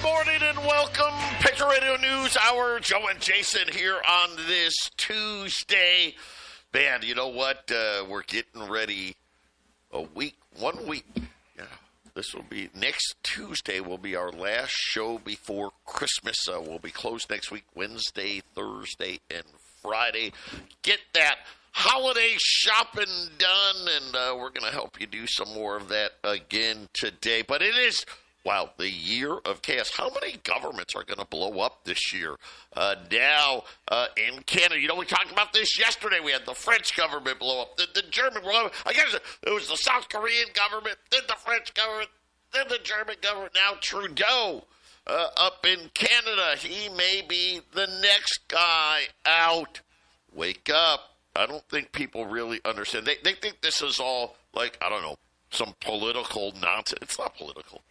morning and welcome. Patriot Radio News Hour. Joe and Jason here on this Tuesday. Man, you know what? We're getting ready. 1 week. Yeah, this will be next Tuesday. Will be our last show before Christmas. We'll be closed next week, Wednesday, Thursday, and Friday. Get that holiday shopping done, and we're going to help you do some more of that again today. But it is, wow, the year of chaos. How many governments are going to blow up this year? Now, in Canada, you know, we talked about this yesterday. We had the French government blow up, the German blow up. I guess it was the South Korean government, then the French government, then the German government. Now Trudeau up in Canada. He may be the next guy out. Wake up. I don't think people really understand. They think this is all, like, I don't know, some political nonsense. It's not political.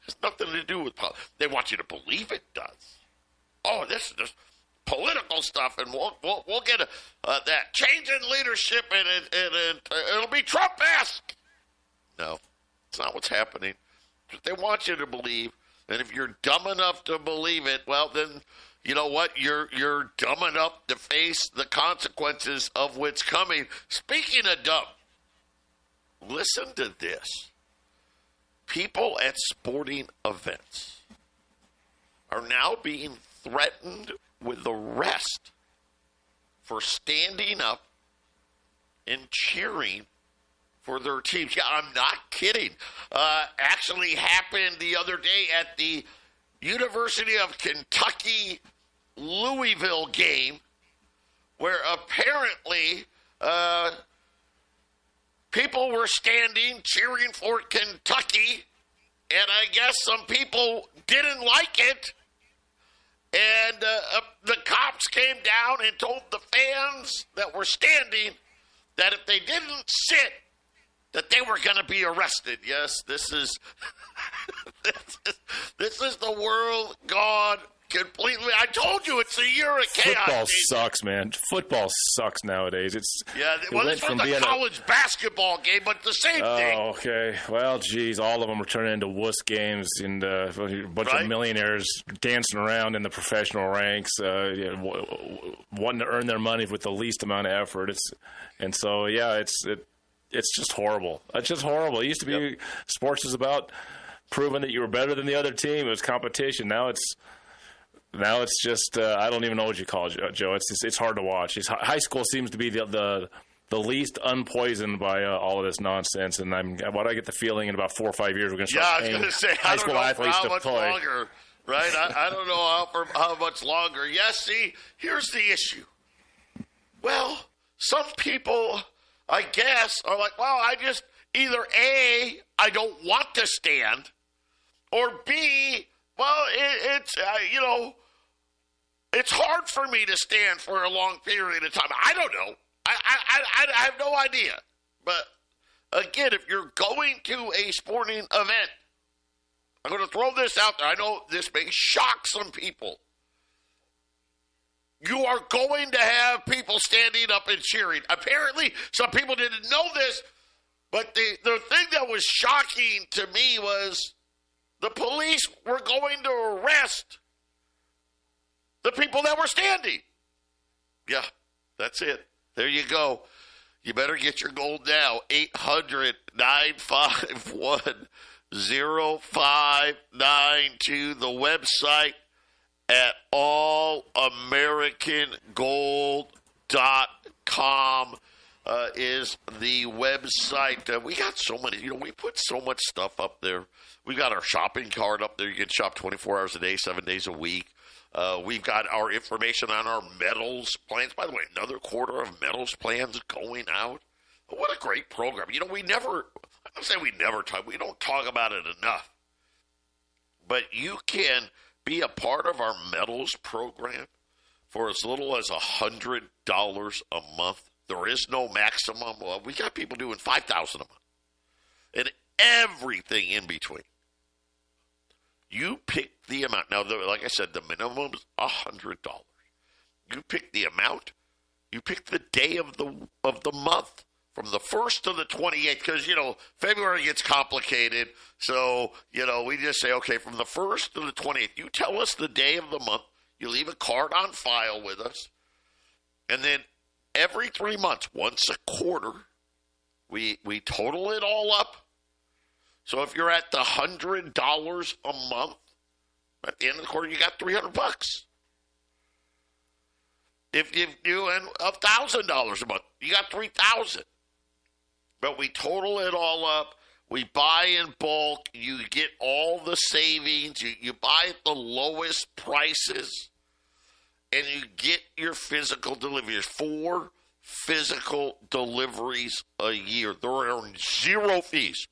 It has nothing to do with politics. They want you to believe it does. Oh, this is political stuff, and we'll get that change in leadership, and it'll be Trump-esque. No, it's not what's happening. They want you to believe, and if you're dumb enough to believe it, well, then you know what? You're dumb enough to face the consequences of what's coming. Speaking of dumb, listen to this. People at sporting events are now being threatened with arrest for standing up and cheering for their teams. Yeah, I'm not kidding. Actually happened the other day at the University of Kentucky Louisville game, where apparently people were standing cheering for Kentucky, and I guess some people didn't like it, and the cops came down and told the fans that were standing that if they didn't sit, that they were going to be arrested. Yes, this is this is the world gone completely. I told you it's a year of chaos. Football sucks, man. Football sucks nowadays. It's well, this was a college basketball game, but the same thing. Oh, okay. Well, geez, all of them are turning into wuss games, and a bunch of millionaires dancing around in the professional ranks, wanting to earn their money with the least amount of effort. It's just horrible. It's just horrible. It used to be sports was about proving that you were better than the other team. It was competition. Now it's just I don't even know what you call it, Joe. It's hard to watch. High school seems to be the least unpoisoned by all of this nonsense. And I get the feeling in about 4 or 5 years we're going to start paying high school athletes to play. Longer, right? I don't know for how much longer. Yes, see, here's the issue. Well, some people, I guess, are like, well, I just either A, I don't want to stand, or B, well, it's it's hard for me to stand for a long period of time. I don't know. I have no idea. But again, if you're going to a sporting event, I'm going to throw this out there. I know this may shock some people. You are going to have people standing up and cheering. Apparently, some people didn't know this, but the thing that was shocking to me was the police were going to arrest the people that were standing. Yeah, that's it. There you go. You better get your gold now. 800-951-0592. The website at allamericangold.com is the website. We got so many, we put so much stuff up there. We got our shopping cart up there. You can shop 24 hours a day, 7 days a week. We've got our information on our metals plans. By the way, another quarter of metals plans going out. What a great program. We don't talk about it enough. But you can be a part of our metals program for as little as $100 a month. There is no maximum. Well, we got people doing $5,000 a month. And everything in between. You pick the amount. Now, like I said, the minimum is $100. You pick the amount. You pick the day of the month from the 1st to the 28th, because, February gets complicated. So, we just say, okay, from the 1st to the 28th, you tell us the day of the month. You leave a card on file with us. And then every 3 months, once a quarter, we total it all up. So if you're at the $100 a month, at the end of the quarter, you got $300. If you do $1,000 a month, you got $3,000. But we total it all up. We buy in bulk. You get all the savings. You buy at the lowest prices. And you get your physical deliveries. 4 physical deliveries a year. There are 0 fees.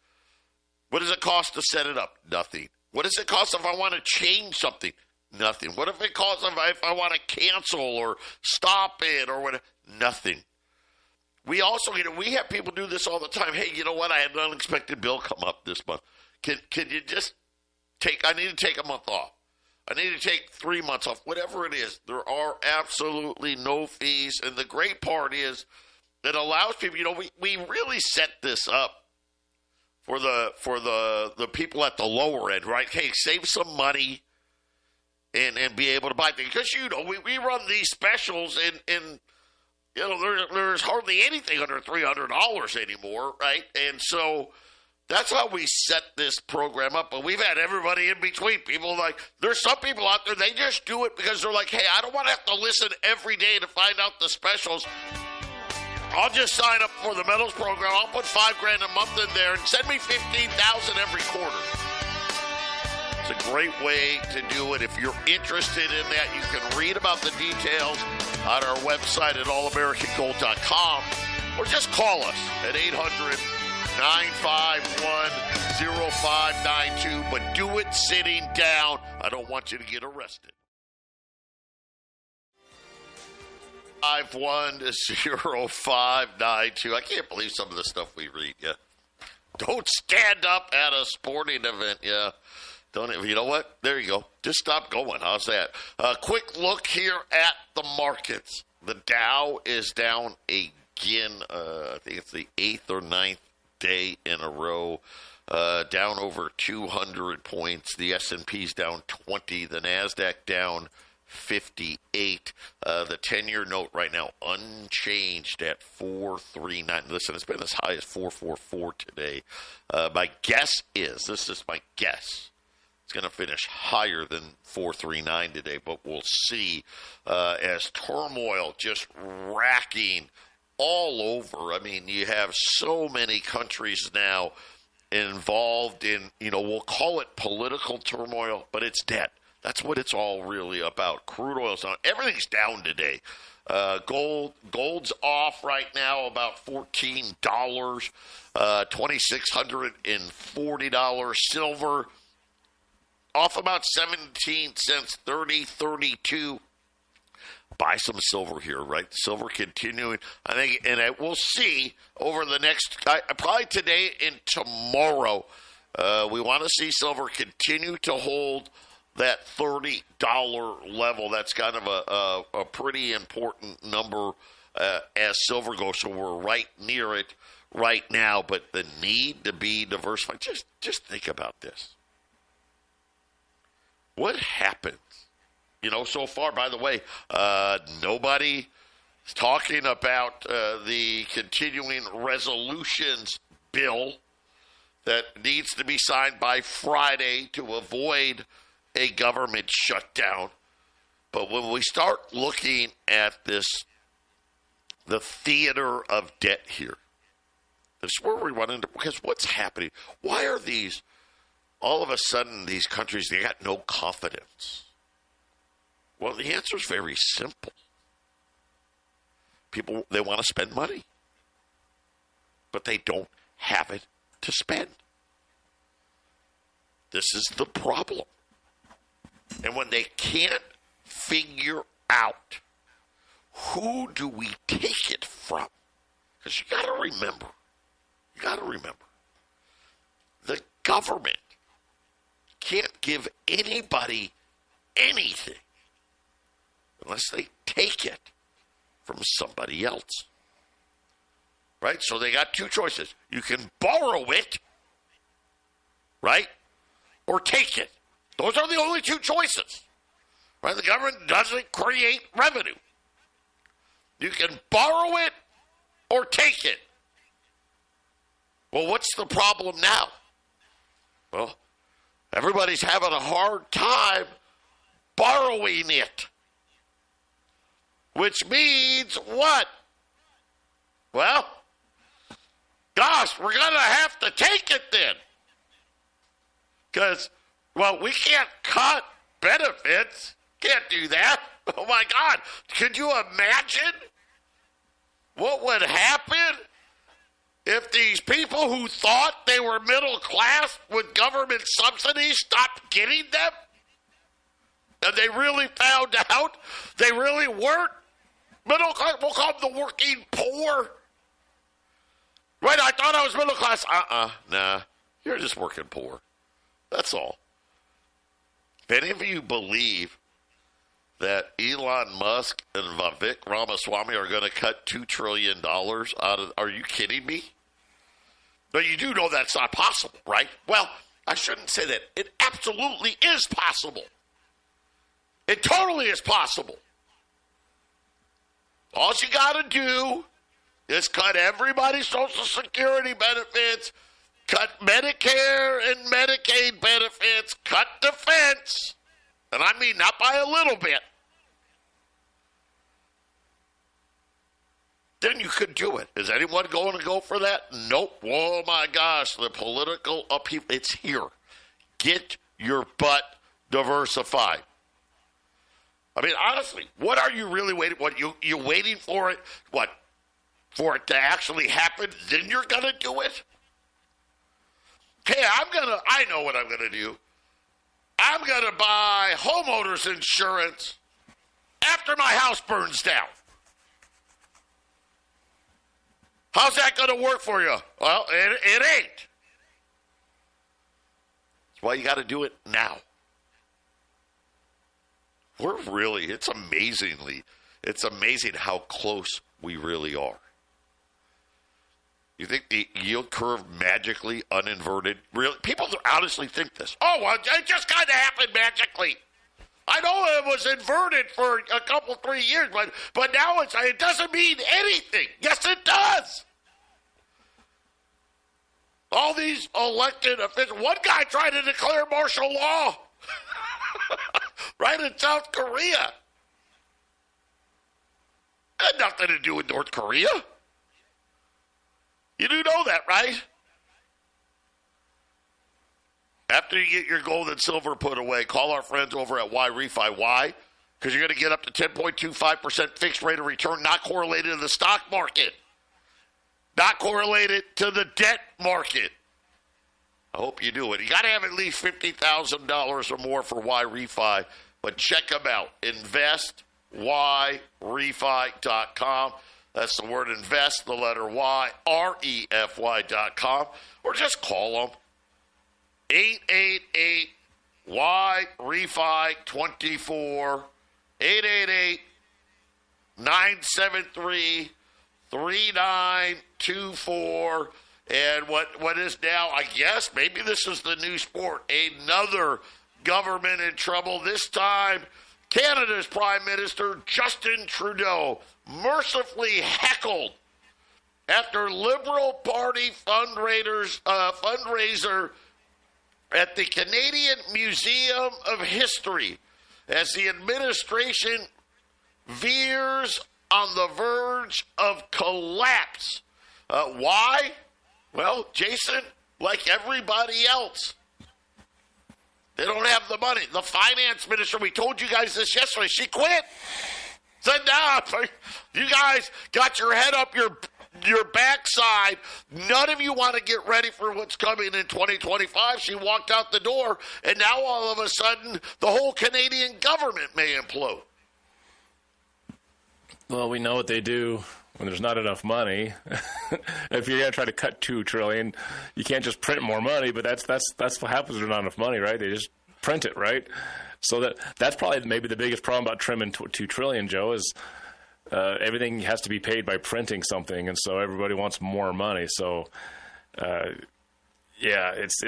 What does it cost to set it up? Nothing. What does it cost if I want to change something? Nothing. What if it costs if I want to cancel or stop it or whatever? Nothing. We also, we have people do this all the time. Hey, you know what? I had an unexpected bill come up this month. Can you just I need to take a month off. I need to take 3 months off. Whatever it is, there are absolutely no fees. And the great part is it allows people, we really set this up for the people at the lower end, right? Hey, save some money and be able to buy things. Because, we run these specials and there's hardly anything under $300 anymore, right? And so that's how we set this program up. But we've had everybody in between. People there's some people out there, they just do it because they're like, hey, I don't want to have to listen every day to find out the specials. I'll just sign up for the Metals program. I'll put $5,000 a month in there and send me $15,000 every quarter. It's a great way to do it. If you're interested in that, you can read about the details on our website at allamericangold.com or just call us at 800-951-0592. But do it sitting down. I don't want you to get arrested. 510-0592. I can't believe some of the stuff we read. Yeah, don't stand up at a sporting event. Yeah, don't. You know what? There you go. Just stop going. How's that? Quick look here at the markets. The Dow is down again. I think it's the 8th or 9th day in a row. Down over 200 points. The S&P's down 20. The Nasdaq down 58. The 10-year note right now unchanged at 4.39. Listen, it's been as high as 4.44 today. My guess is, this is my guess, it's going to finish higher than 4.39 today, but we'll see as turmoil just racking all over. I mean, you have so many countries now involved in, we'll call it political turmoil, but it's debt. That's what it's all really about. Crude oil's down. Everything's down today. Gold's off right now about $14, $2,640. Silver off about 17 cents, 30.32. Buy some silver here, right? Silver continuing. I think, and we'll see over the next, probably today and tomorrow. We want to see silver continue to hold that $30 level. That's kind of a pretty important number as silver goes. So we're right near it right now. But the need to be diversified, just think about this. What happens? So far, by the way, nobody is talking about the continuing resolutions bill that needs to be signed by Friday to avoid a government shutdown. But when we start looking at this, the theater of debt here, this is where we run into, because what's happening? Why are these, all of a sudden, these countries, they got no confidence? Well, the answer is very simple. People, they want to spend money, but they don't have it to spend. This is the problem. And when they can't figure out who do we take it from, because you got to remember, the government can't give anybody anything unless they take it from somebody else. right? So they got two choices. You can borrow it, right, or take it. Those are the only two choices, right? The government doesn't create revenue. You can borrow it or take it. Well, what's the problem now? Well, everybody's having a hard time borrowing it. Which means what? Well, gosh, we're going to have to take it then. Because, well, we can't cut benefits. Can't do that. Oh, my God. Could you imagine what would happen if these people who thought they were middle class with government subsidies stopped getting them? And they really found out they really weren't middle class. We'll call them the working poor. Right, I thought I was middle class. Nah. You're just working poor. That's all. If any of you believe that Elon Musk and Vivek Ramaswamy are going to cut $2 trillion out of, are you kidding me? But you do know that's not possible, right? Well, I shouldn't say that. It absolutely is possible. It totally is possible. All you got to do is cut everybody's Social Security benefits, cut Medicare and Medicaid benefits, cut defense, and I mean not by a little bit. Then you could do it. Is anyone going to go for that? Nope. Oh, my gosh. The political upheaval. It's here. Get your butt diversified. I mean, honestly, what are you really waiting? What, you waiting for it? What, for it to actually happen? Then you're going to do it? Okay, I know what I'm going to do. I'm going to buy homeowners insurance after my house burns down. How's that going to work for you? Well, it ain't. That's why you got to do it now. It's amazing how close we really are. You think the yield curve magically uninverted? Really? People honestly think this. Oh, well, it just kind of happened magically. I know it was inverted for a couple, 3 years, but now it doesn't mean anything. Yes, it does. All these elected officials. One guy tried to declare martial law right in South Korea. Had nothing to do with North Korea. You do know that, right? After you get your gold and silver put away, call our friends over at Y-Refi. Why? Because you're going to get up to 10.25% fixed rate of return, not correlated to the stock market. Not correlated to the debt market. I hope you do it. You got to have at least $50,000 or more for Y-Refi, but check them out. InvestYRefi.com. That's the word invest, the letter Y, REFY.com, or just call them. 888-Y-REFI-24, 888-973-3924. And what is now, I guess, maybe this is the new sport, another government in trouble. This time, Canada's Prime Minister Justin Trudeau mercifully heckled after Liberal Party fundraiser at the Canadian Museum of History as the administration veers on the verge of collapse. Why? Well, Jason, like everybody else, they don't have the money. The finance minister, we told you guys this yesterday, she quit. Said, nah, you guys got your head up your backside. None of you want to get ready for what's coming in 2025. She walked out the door, and now all of a sudden, the whole Canadian government may implode. Well, we know what they do when there's not enough money. If you're going to try to cut $2 trillion, you can't just print more money, but that's what happens when there's not enough money, right? They just print it, right? So that's probably maybe the biggest problem about trimming $2 trillion, Joe, is everything has to be paid by printing something, and so everybody wants more money. So, it's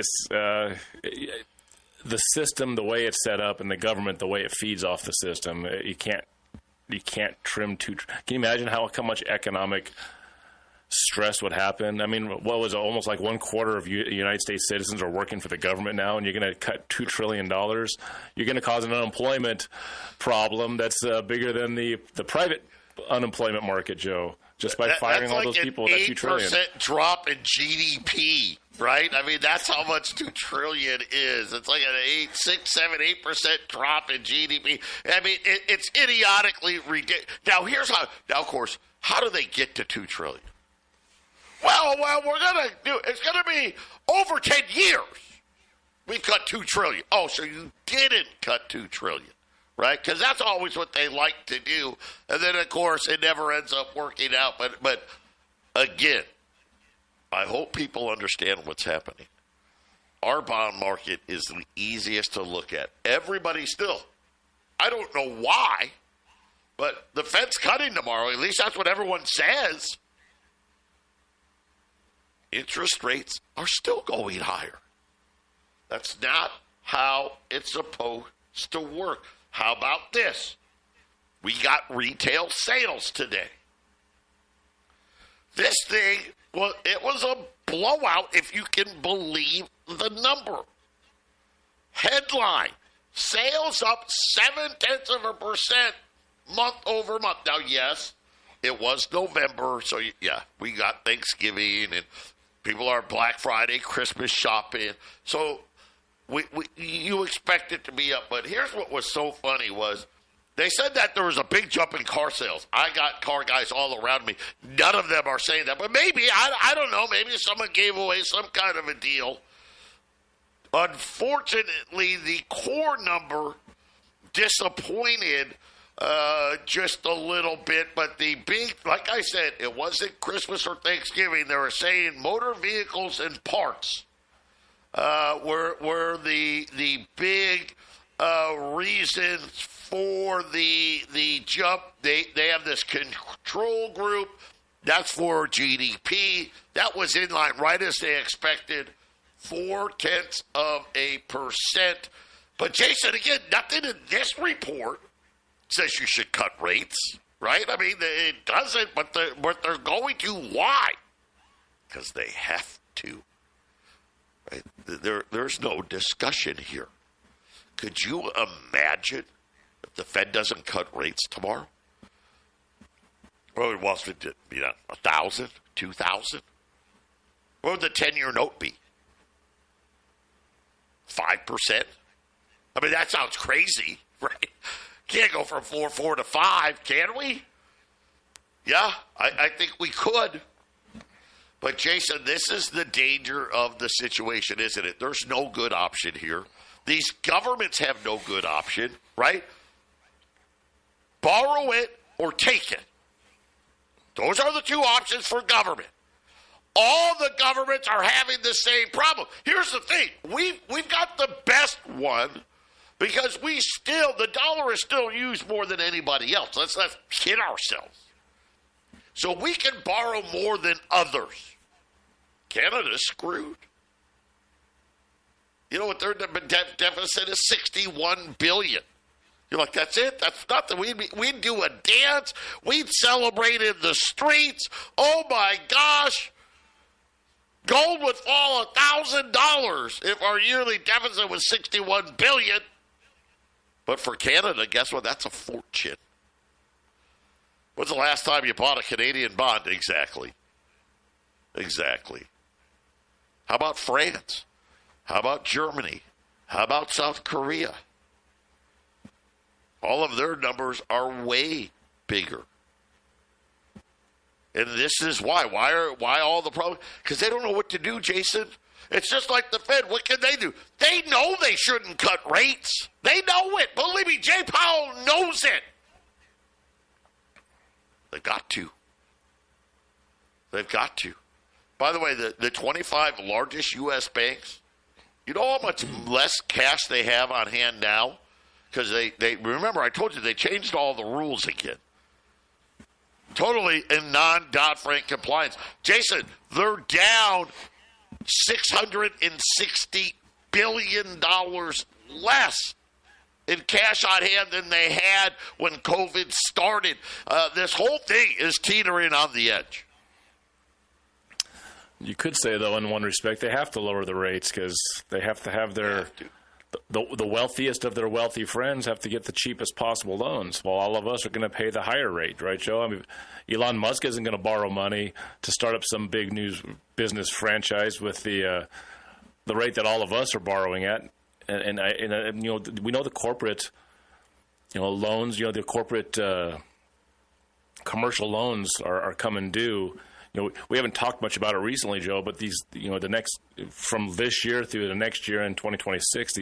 the system, the way it's set up, and the government, the way it feeds off the system. You can't trim too. Can you imagine how much economic stress would happen? I mean, what was it, almost like 1/4 of United States citizens are working for the government now, and you're going to cut $2 trillion. You're going to cause an unemployment problem that's bigger than the private unemployment market, Joe, just by firing all those people. That's $2 trillion. 8% drop in GDP, right? I mean, that's how much $2 trillion is. It's like an 8% drop in GDP. I mean, it's idiotically ridiculous. Now, here's how. Now, of course, how do they get to $2 trillion? Well, we're going to do, it's going to be over 10 years. We've cut $2 trillion. Oh, so you didn't cut $2 trillion, right? Because that's always what they like to do. And then, of course, it never ends up working out. But again, I hope people understand what's happening. Our bond market is the easiest to look at. Everybody still, I don't know why, but the Fed's cutting tomorrow. At least that's what everyone says. Interest rates are still going higher. That's not how it's supposed to work. How about this? We got retail sales today. This thing, well, it was a blowout if you can believe the number. Headline, sales up 0.7% month over month. Now, yes, it was November, so yeah, we got Thanksgiving and people are Black Friday, Christmas shopping. So you expect it to be up. But here's what was so funny was they said that there was a big jump in car sales. I got car guys all around me. None of them are saying that. But maybe, I don't know, maybe someone gave away some kind of a deal. Unfortunately, the core number disappointed just a little bit, but the big, like I said, it wasn't Christmas or Thanksgiving. They were saying motor vehicles and parts were the big reasons for the jump. They have this control group. That's for GDP. That was in line right as they expected, 0.4%. But Jason, again, nothing in this report says you should cut rates, right? I mean, it doesn't, but they're going to. Why? Because they have to. Right? There's no discussion here. Could you imagine if the Fed doesn't cut rates tomorrow? Well, it was, 1,000, 2,000. What would the 10-year note be? 5%? I mean, that sounds crazy, right? Can't go from 4.4 to 5, can we? Yeah, I think we could. But, Jason, this is the danger of the situation, isn't it? There's no good option here. These governments have no good option, right? Borrow it or take it. Those are the two options for government. All the governments are having the same problem. Here's the thing. We've got the best one because the dollar is still used more than anybody else. Let's not kid ourselves. So we can borrow more than others. Canada's screwed. You know what their deficit is? $61 billion. You're like, that's it? That's nothing. We'd do a dance. We'd celebrate in the streets. Oh, my gosh. Gold would fall $1,000 if our yearly deficit was $61 billion. But for Canada, guess what? That's a fortune. When's the last time you bought a Canadian bond? Exactly. How about France? How about Germany? How about South Korea? All of their numbers are way bigger. And this is why. Why all the problems? Because they don't know what to do, Jason. It's just like the Fed. What can they do? They know they shouldn't cut rates. They know it. Believe me, Jay Powell knows it. They've got to. By the way, the 25 largest U.S. banks, you know how much less cash they have on hand now? Because they remember, I told you, they changed all the rules again. Totally in non-Dodd-Frank compliance. Jason, they're down $660 billion less in cash on hand than they had when COVID started. This whole thing is teetering on the edge. You could say, though, in one respect, they have to lower the rates because they have to have their the wealthiest of their wealthy friends have to get the cheapest possible loans, while all of us are going to pay the higher rate, right, Joe? I mean, Elon Musk isn't going to borrow money to start up some big news business franchise with the rate that all of us are borrowing at, and you know, we know the corporate, you know, loans, you know, the corporate commercial loans are coming due. You know, we haven't talked much about it recently, Joe, but these, you know, the next from this year through the next year in 2026,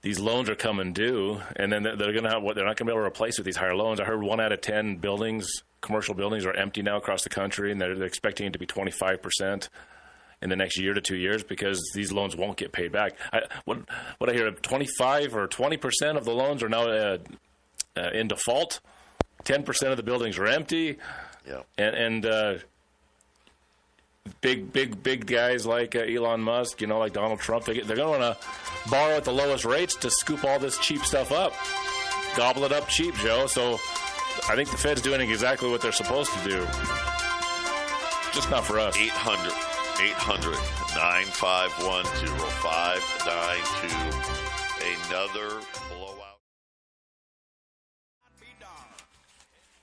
these loans are coming due, and then they're going to have what they're not going to be able to replace with these higher loans. I heard 1 out of 10 buildings, commercial buildings, are empty now across the country, and they're expecting it to be 25% in the next year to 2 years because these loans won't get paid back. What I hear, 25 or 20% of the loans are now in default. 10% of the buildings are empty. Yeah. And big guys like Elon Musk, you know, like Donald Trump, they're going to want to borrow at the lowest rates to scoop all this cheap stuff up, gobble it up cheap, Joe. So I think the Fed's doing exactly what they're supposed to do. Just not for us. 800-951-0592. Another blowout.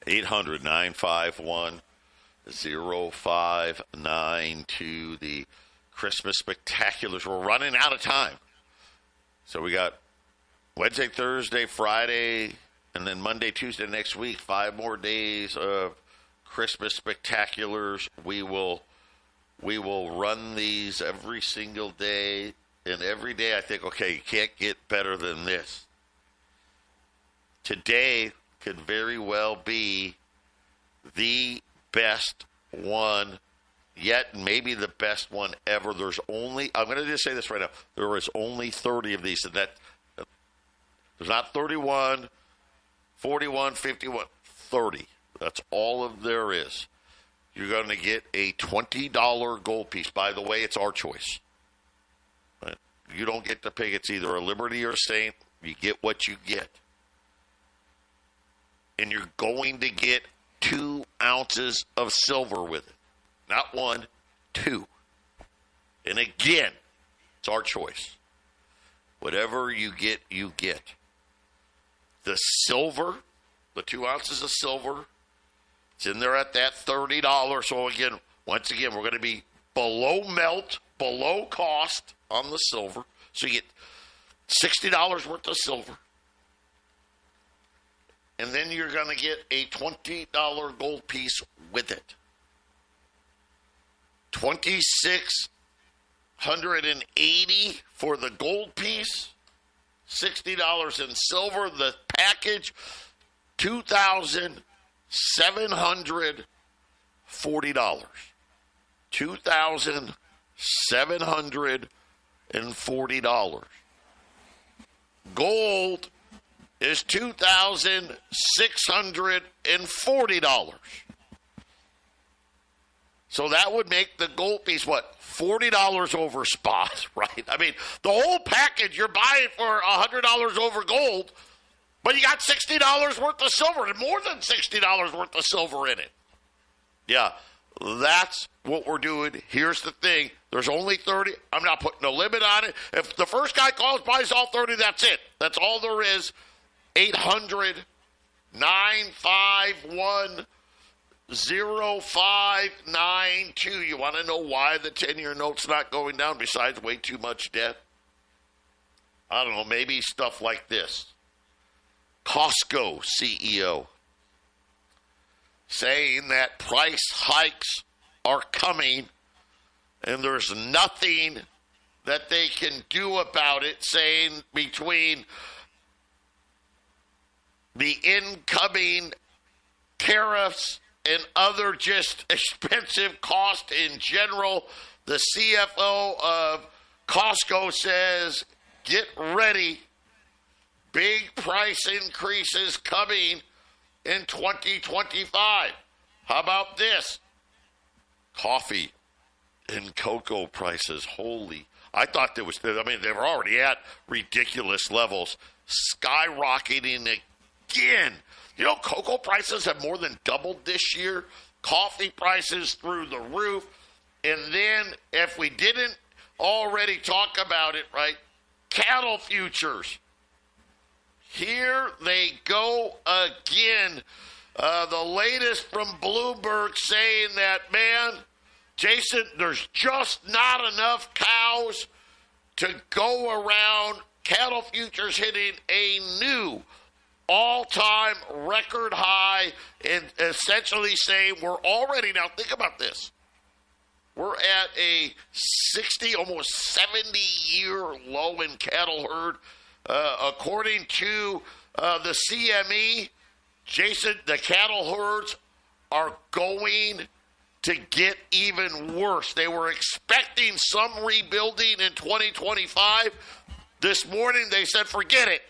800-951-0592. The Christmas spectaculars. We're running out of time. So we got Wednesday, Thursday, Friday, and then Monday, Tuesday next week. 5 more days of Christmas spectaculars. We will run these every single day. And every day I think, okay, you can't get better than this. Today could very well be the best one yet, maybe the best one ever. I'm going to just say this right now. There is only 30 of these. And that there's not 31, 41, 51, 30. That's all of there is. You're going to get a $20 gold piece. By the way, it's our choice. Right? You don't get to pick. It's either a Liberty or a Saint. You get what you get. And you're going to get 2 ounces of silver with it. Not 1, 2. And again, it's our choice. Whatever you get, you get. The silver, the 2 ounces of silver, it's in there at that $30. So again, once again, we're going to be below melt, below cost on the silver. So you get $60 worth of silver. And then you're going to get a $20 gold piece with it. $2,680 for the gold piece. $60 in silver. The package, $2,740. $2,740. Gold is $2,640. So that would make the gold piece, what, $40 over spot, right? I mean, the whole package you're buying for $100 over gold, but you got $60 worth of silver, and more than $60 worth of silver in it. Yeah, that's what we're doing. Here's the thing. There's only 30. I'm not putting a limit on it. If the first guy calls, buys all 30, that's it. That's all there is. 800-951-0592. You want to know why the 10-year note's not going down besides way too much debt? I don't know, maybe stuff like this. Costco CEO saying that price hikes are coming and there's nothing that they can do about it, saying between the incoming tariffs and other just expensive cost in general, the CFO of Costco says, get ready. Big price increases coming in 2025. How about this? Coffee and cocoa prices. Holy. I thought they were already at ridiculous levels, skyrocketing again. You know, cocoa prices have more than doubled this year. Coffee prices through the roof. And then, if we didn't already talk about it, right, cattle futures. Here they go again. The latest from Bloomberg saying that, man, Jason, there's just not enough cows to go around. Cattle futures hitting a new all-time record high and essentially saying we're already, now think about this, we're at a 60, almost 70-year low in cattle herd. According to the CME, Jason, the cattle herds are going to get even worse. They were expecting some rebuilding in 2025. This morning they said, forget it.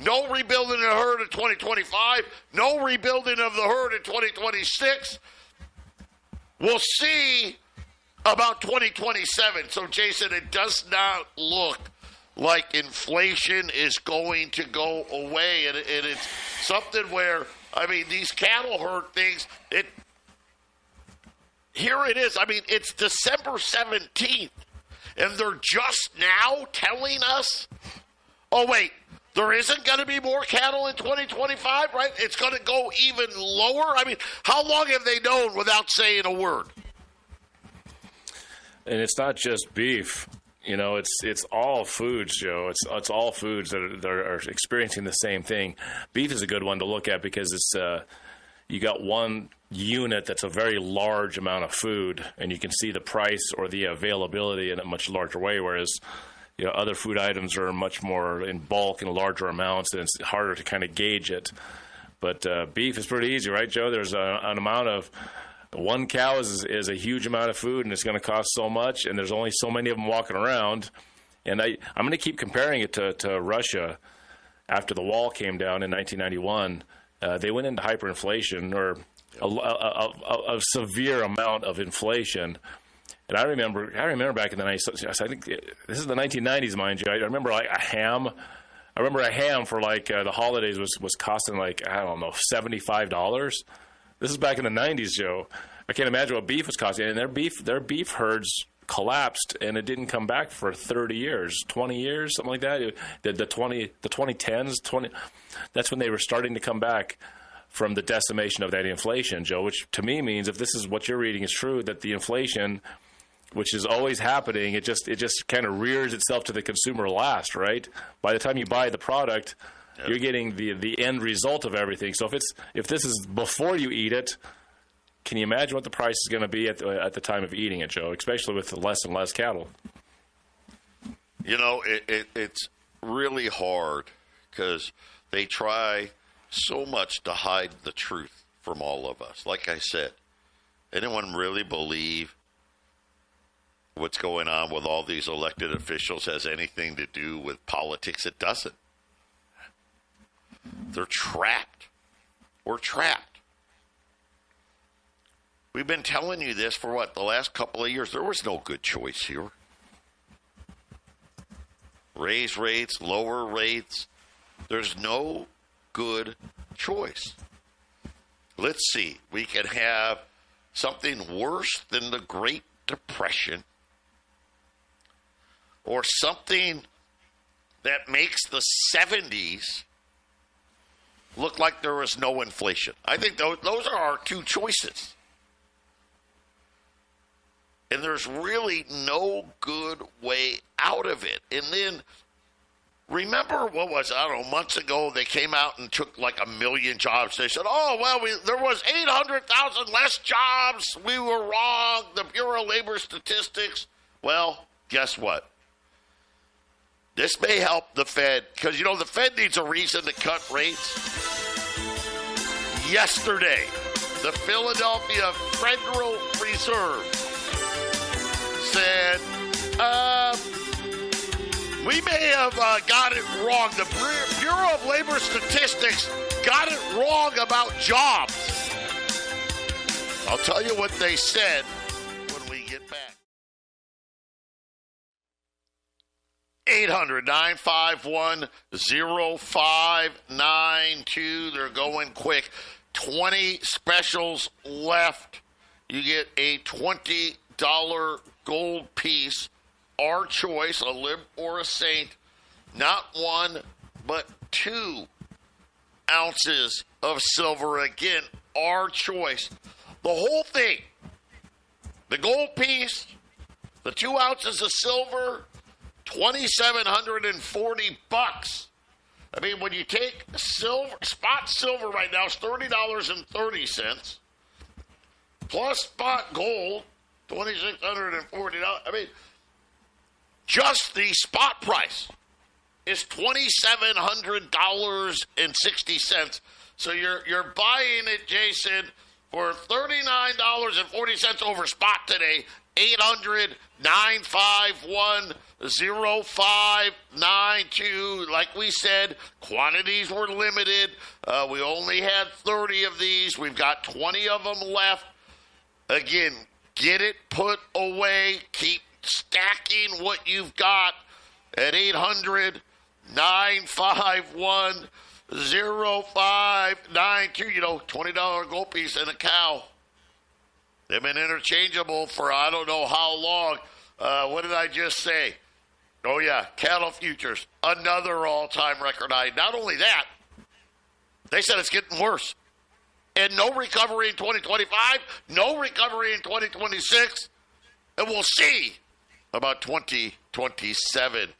No rebuilding of the herd in 2025. No rebuilding of the herd in 2026. We'll see about 2027. So, Jason, it does not look like inflation is going to go away. And it's something where, I mean, these cattle herd things, here it is. I mean, it's December 17th, and they're just now telling us, oh, wait, there isn't going to be more cattle in 2025, right? It's going to go even lower? I mean, how long have they known without saying a word? And it's not just beef. You know, it's all foods, Joe. It's all foods that are experiencing the same thing. Beef is a good one to look at because it's you got one unit that's a very large amount of food, and you can see the price or the availability in a much larger way, whereas you know, other food items are much more in bulk and larger amounts, and it's harder to kind of gauge it. But beef is pretty easy, right, Joe? There's an amount of one cow is a huge amount of food, and it's going to cost so much, and there's only so many of them walking around. And I'm going to keep comparing it to Russia. After the wall came down in 1991, they went into hyperinflation, or a severe amount of inflation. And I remember back in the 90s, I think this is the 1990s, mind you. I remember like a ham. I remember a ham for like the holidays was costing like, I don't know, $75. This is back in the 90s, Joe. I can't imagine what beef was costing. And their beef herds collapsed, and it didn't come back for 30 years, 20 years, something like that. The 2010s, that's when they were starting to come back from the decimation of that inflation, Joe, which to me means, if this is what you're reading is true, that the inflation, which is always happening, it just kind of rears itself to the consumer last, right? By the time you buy the product, you're getting the end result of everything. So if this is before you eat it, can you imagine what the price is going to be at the time of eating it, Joe, especially with less and less cattle? You know, it's really hard because they try so much to hide the truth from all of us. Like I said, anyone really believe what's going on with all these elected officials has anything to do with politics? It doesn't. They're trapped. We're trapped. We've been telling you this for the last couple of years. There was no good choice here. Raise rates, lower rates. There's no good choice. Let's see. We could have something worse than the Great Depression, or something that makes the 70s look like there was no inflation. I think those are our two choices. And there's really no good way out of it. And then, remember months ago, they came out and took like 1 million jobs. They said, there was 800,000 less jobs. We were wrong. The Bureau of Labor Statistics. Well, guess what? This may help the Fed, because, the Fed needs a reason to cut rates. Yesterday, the Philadelphia Federal Reserve said, we may have got it wrong. The Bureau of Labor Statistics got it wrong about jobs. I'll tell you what they said when we get back. 800-951-0592. They're going quick. 20 specials left. You get a $20 gold piece. Our choice, a lib or a saint. Not 1, but 2 ounces of silver. Again, our choice. The whole thing. The gold piece, the 2 ounces of silver, $2,740. I mean, when you take silver, spot silver right now is $30.30, plus spot gold, $2,640. I mean, just the spot price is $2,700.60. So you're buying it, Jason, for $39.40 over spot today. 800-951-0592. Like we said, quantities were limited. We only had 30 of these. We've got 20 of them left. Again, get it put away. Keep stacking what you've got at 800-951-0592. You know, $20 gold piece and a cow. They've been interchangeable for I don't know how long. What did I just say? Oh, yeah, cattle futures, another all-time record high. Not only that, they said it's getting worse. And no recovery in 2025, no recovery in 2026, and we'll see about 2027.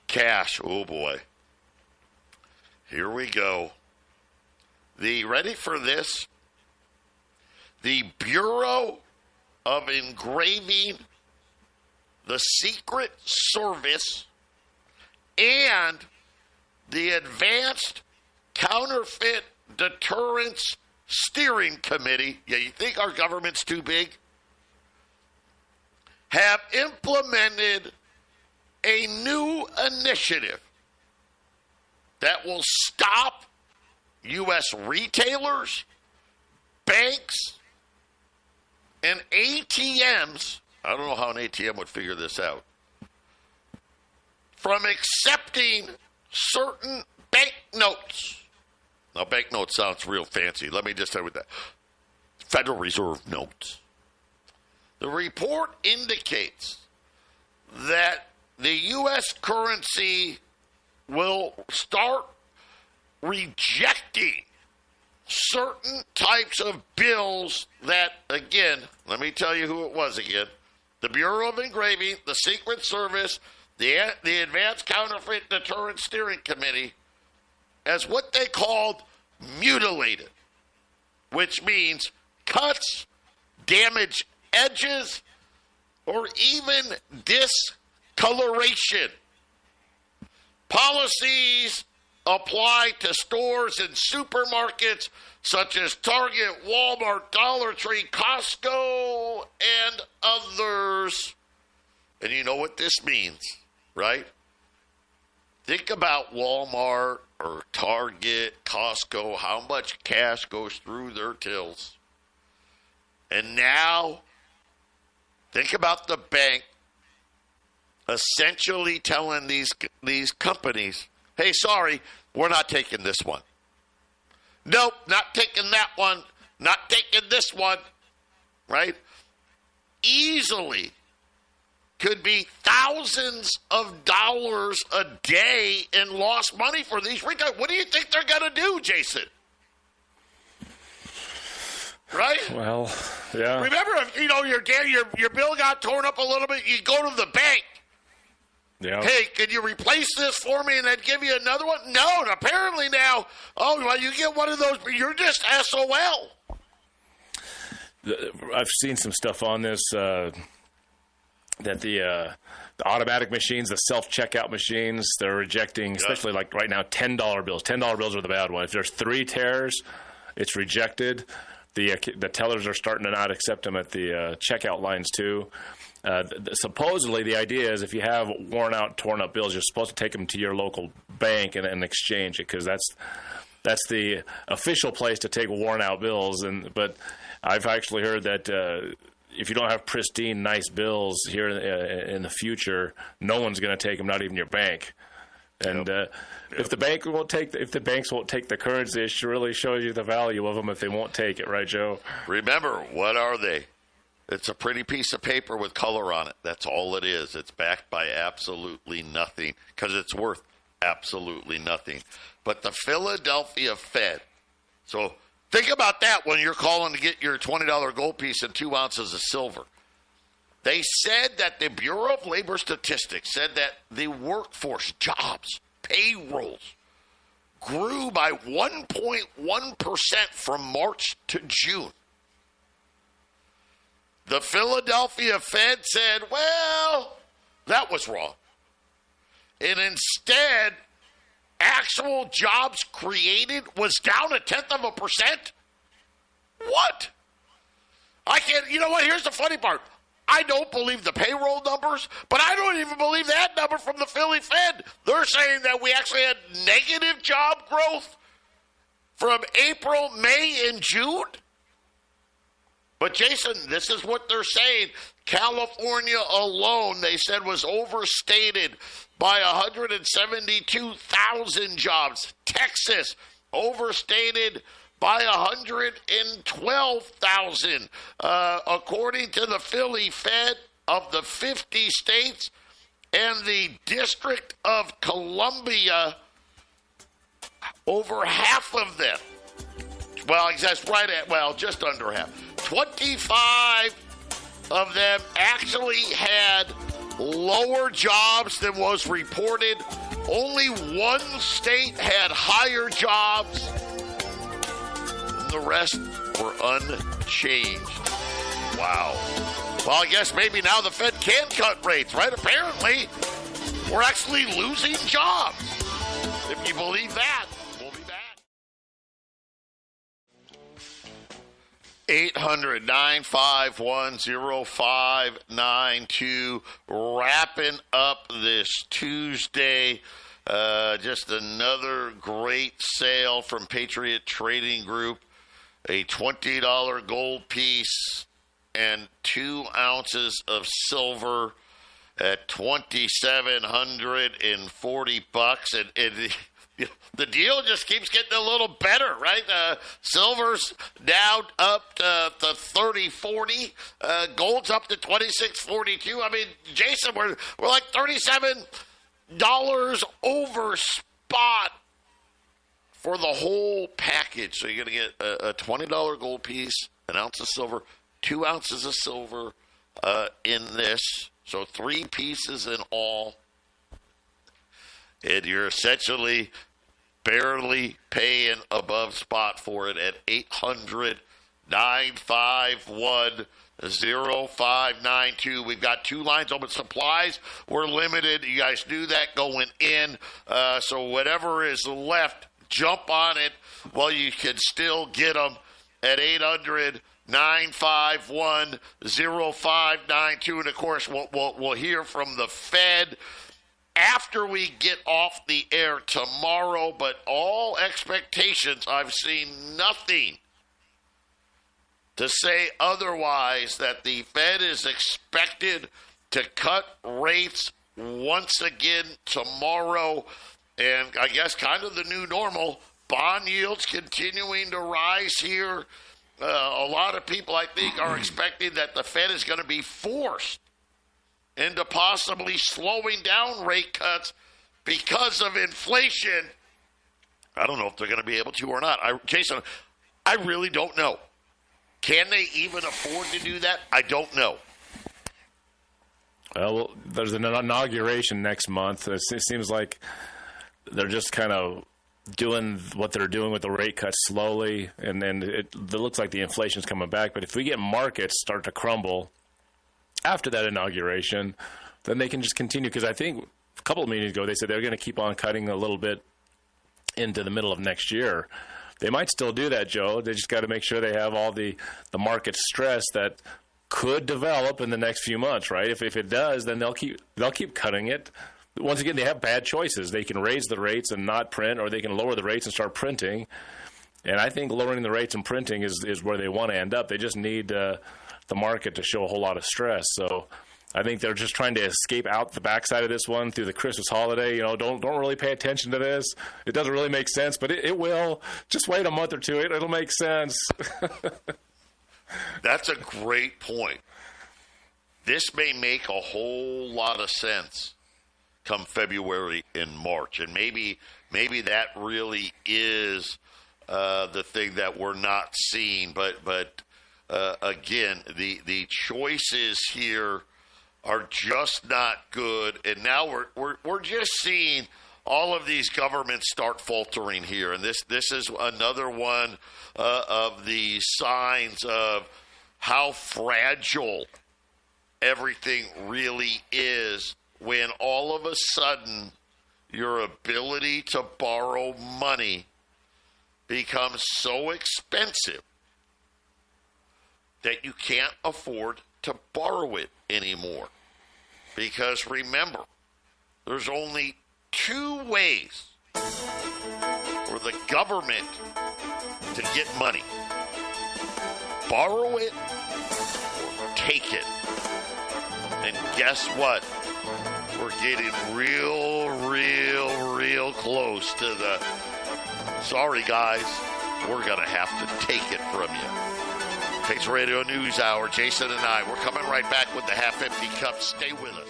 Cash, oh, boy. Here we go. Ready for this? The Bureau of Engraving, the Secret Service, and the Advanced Counterfeit Deterrence Steering Committee, yeah, you think our government's too big, have implemented a new initiative that will stop U.S. retailers, banks, and ATMs, I don't know how an ATM would figure this out, from accepting certain banknotes. Now, banknote sounds real fancy. Let me just tell you that. Federal Reserve notes. The report indicates that the U.S. currency will start rejecting certain types of bills that, again, let me tell you who it was again. The Bureau of Engraving, the Secret Service, the Advanced Counterfeit Deterrence Steering Committee, as what they called mutilated, which means cuts, damaged edges, or even discoloration. Policies apply to stores and supermarkets such as Target, Walmart, Dollar Tree, Costco, and others. And you know what this means, right? Think about Walmart or Target, Costco, how much cash goes through their tills. And now, think about the bank essentially telling these companies, hey, sorry, we're not taking this one. Nope, not taking that one. Not taking this one. Right? Easily could be thousands of dollars a day in lost money for these retailers. What do you think they're going to do, Jason? Right? Well, yeah. Remember, if, your bill got torn up a little bit, you go to the bank. Yeah. Hey, can you replace this for me and then give you another one? No, and apparently now, oh, well, you get one of those, you're just SOL. I've seen some stuff on this, that the automatic machines, the self-checkout machines, they're rejecting, especially like right now, $10 bills. $10 bills are the bad one. If there's 3 tears, it's rejected. The tellers are starting to not accept them at the checkout lines, too. Supposedly, the idea is if you have worn out, torn up bills, you're supposed to take them to your local bank and exchange it, because that's the official place to take worn-out bills. But I've actually heard that if you don't have pristine, nice bills here in the future, no one's going to take them, not even your bank. And if the banks won't take the currency, it really shows you the value of them if they won't take it, right, Joe? Remember, what are they? It's a pretty piece of paper with color on it. That's all it is. It's backed by absolutely nothing because it's worth absolutely nothing. But the Philadelphia Fed, so think about that when you're calling to get your $20 gold piece and 2 ounces of silver. They said that the Bureau of Labor Statistics said that the workforce jobs, payrolls, grew by 1.1% from March to June. The Philadelphia Fed said, well, that was wrong. And instead, actual jobs created was down 0.1%. What? I can't, you know what? Here's the funny part. I don't believe the payroll numbers, but I don't even believe that number from the Philly Fed. They're saying that we actually had negative job growth from April, May, and June. But, Jason, this is what they're saying. California alone, they said, was overstated by 172,000 jobs. Texas, overstated by 112,000. According to the Philly Fed, of the 50 states and the District of Columbia, over half of them, well, that's right at, well, just under half, 25 of them actually had lower jobs than was reported. Only one state had higher jobs. The rest were unchanged. Wow. Well, I guess maybe now the Fed can cut rates, right? Apparently, we're actually losing jobs. If you believe that, we'll be back. 800-951-0592. Wrapping up this Tuesday. Just another great sale from Patriot Trading Group. A $20 gold piece and 2 ounces of silver at $2,740. And the deal just keeps getting a little better, right? Silver's now up to $30.40. Gold's up to $26.42. I mean, Jason, we're like $37 over spot for the whole package. So you're going to get a $20 gold piece, an ounce of silver, 2 ounces of silver in this. So 3 pieces in all. And you're essentially barely paying above spot for it at 800-951-0592. We've got 2 lines open. Supplies were limited. You guys knew that going in. So whatever is left, jump on it while you can still get them at 800-951-0592. And, of course, we'll hear from the Fed after we get off the air tomorrow. But all expectations, I've seen nothing to say otherwise, that the Fed is expected to cut rates once again tomorrow. And I guess kind of the new normal, bond yields continuing to rise here. A lot of people, I think, are expecting that the Fed is going to be forced into possibly slowing down rate cuts because of inflation. I don't know if they're going to be able to or not. Jason, I really don't know. Can they even afford to do that? I don't know. Well, there's an inauguration next month. It seems like they're just kind of doing what they're doing with the rate cuts slowly, and then it looks like the inflation's coming back. But if we get markets start to crumble after that inauguration, then they can just continue. Because I think a couple of meetings ago they said they're going to keep on cutting a little bit into the middle of next year. They might still do that, Joe. They just got to make sure they have all the market stress that could develop in the next few months, right? If it does, then they'll keep cutting it. once again, they have bad choices. They can raise the rates and not print, or they can lower the rates and start printing. And I think lowering the rates and printing is where they want to end up. They just need the market to show a whole lot of stress. So I think they're just trying to escape out the backside of this one through the Christmas holiday. Don't really pay attention to this. It doesn't really make sense, but it will. Just wait a month or two. It'll make sense. That's a great point. This may make a whole lot of sense come February and March. And maybe that really is the thing that we're not seeing. But again, the choices here are just not good. And now we're just seeing all of these governments start faltering here. And this is another one of the signs of how fragile everything really is when all of a sudden your ability to borrow money becomes so expensive that you can't afford to borrow it anymore. Because remember, there's only two ways for the government to get money: borrow it or take it. And guess what? We're getting real close to the, sorry guys, we're going to have to take it from you. Patriot Radio News Hour, Jason and I, we're coming right back with the half-empty cup. Stay with us.